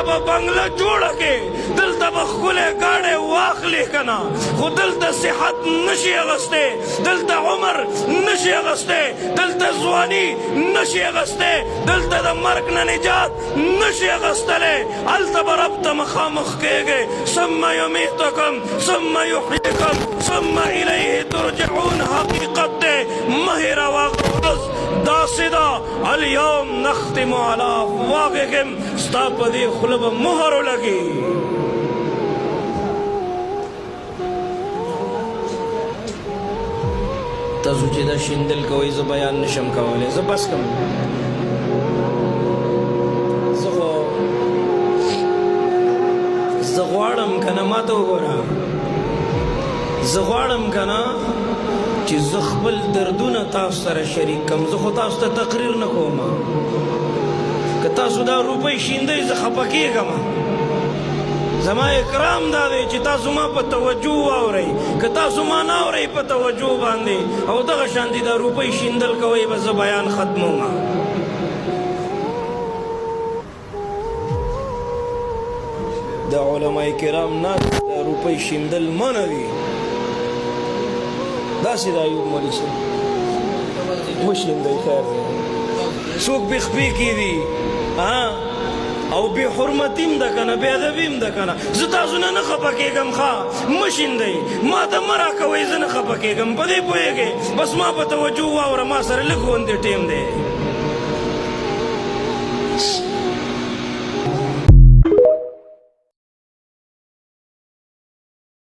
به بنگله جوړه کې دلته به ښکلی ګاډی واخلې که نه خو دلته صحت نشي اغستی دلته عمر نشي اغستی دلته ځواني نشي اغستی دلته د مرګ نه نجات نشي اغستلی هلته به رب ته مخامخ کېږئ ثم یمیتکم ثم یحییکم ثم الیه ترجعون حقیقت دی مه هېروه ورځ داسې ده الیوم نختم علی افواههم ستا په دې خوله به مهر ولګي تاسو چې دا شیندل کوئ زه بیان نشم کولی زه بس کوم زه غواړم که نه ما ته وګوره زه غواړم که نه چې زه خپل دردونه تاسو سره شریک کړم زه خو تاسو ته تقریر نه کوم که تاسو دا روپۍ شیندئ زه خفه کېږم زما اکرام دا دی چې تاسو ما په توجه واورئ که تاسو ما نه اورئ په توجه باندې او دغه شانتې دا روپۍ شیندل کوئ به زه بیان ختموم د علماء کرام نه د روپۍ شیندل منع دي داسې د ایوب مولوي صاحب وشیندئ خیر دی څوک بې خپې کېدي او بې حرمتي م ده که نه بې ادبي م ده که نه زه تاسو نه خفه کېږم ښه مه شیندئ ما ته مه راکوئ زه نه خفه کېږم په دې پوهېږئ بس ما په توجه واوره ما سره لږ غوندې ټیم دی